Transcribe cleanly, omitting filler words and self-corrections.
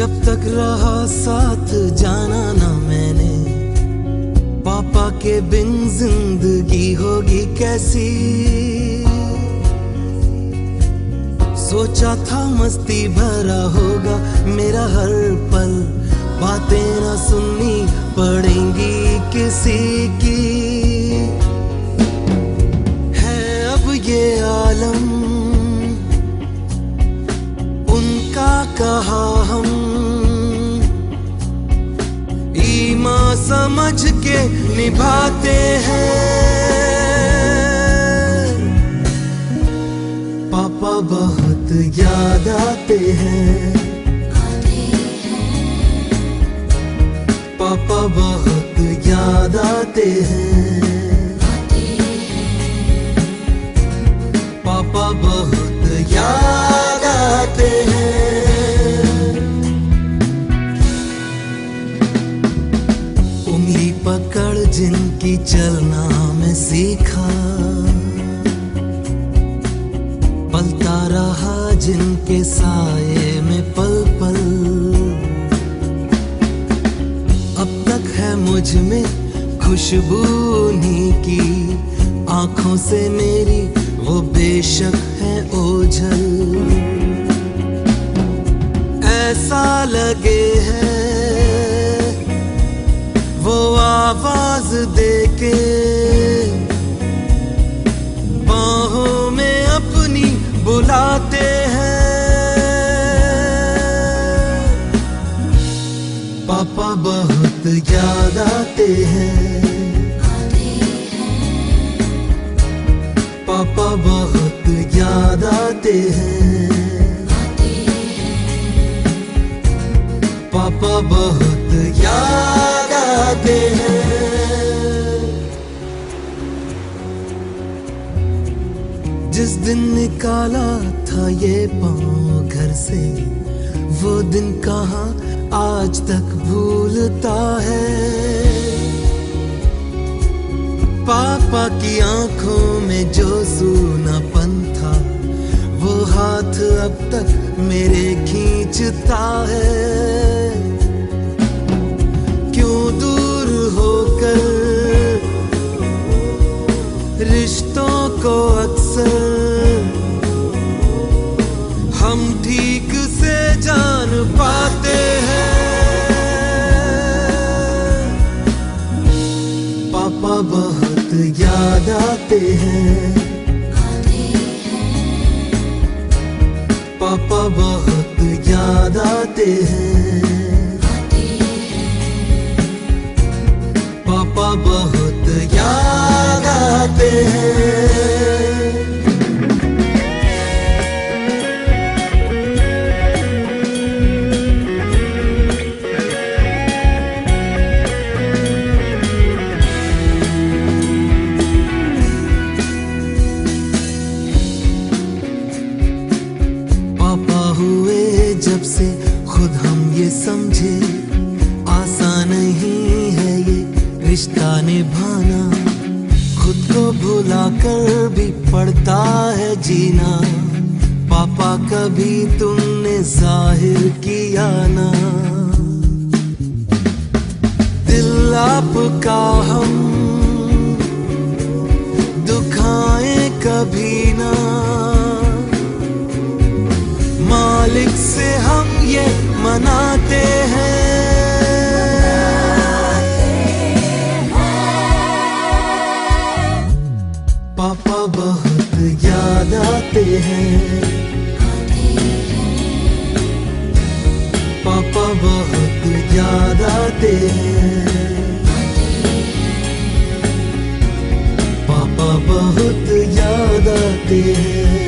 जब तक रहा साथ जाना ना मैंने, पापा के बिन जिंदगी होगी कैसी। सोचा था मस्ती भरा होगा मेरा हर पल, बातें ना सुननी पड़ेंगी किसी की। है अब ये आलम, उनका कहा हम ईमान समझ के निभाते हैं। पापा बहुत याद आते हैं, पापा बहुत याद आते हैं, पापा बहुत याद आते हैं। उंगली पकड़ जिनकी चलना मैं सीखा, पलता रहा जिनके साए में पल पल। अब तक है मुझ में खुशबू उन्हीं की, आंखों से मेरी वो बेशक है ओझल। ऐसा लगे है वो आवाज देके, बाहों में अपनी बुलाते हैं। पापा बहुत याद आते हैं, पापा बहुत याद आते हैं, पापा बहुत याद आते हैं। जिस दिन निकाला था ये पाँव घर से, वो दिन कहाँ आज तक भूलता है। पापा की आंखों में जो सूनापन था, वो हाथ अब तक मेरे खींचता है। क्यों दूर होकर रिश्तों को अक्सर हम ठीक से जान पाते हैं। पापा बहुत याद आते हैं, पापा बहुत याद आते हैं, पापा बहुत याद आते हैं। पापा हुए जब से खुद हम ये समझे, आसान नहीं है ये रिश्ता निभाना। खुद को भुला कर भी पड़ता है जीना, पापा कभी तुमने जाहिर किया ना। दिल आपका हम दुखाएं कभी ना, मालिक से हम ये मनाते हैं। पापा बहुत याद आते हैं, पापा बहुत याद आते हैं, पापा बहुत याद आते हैं।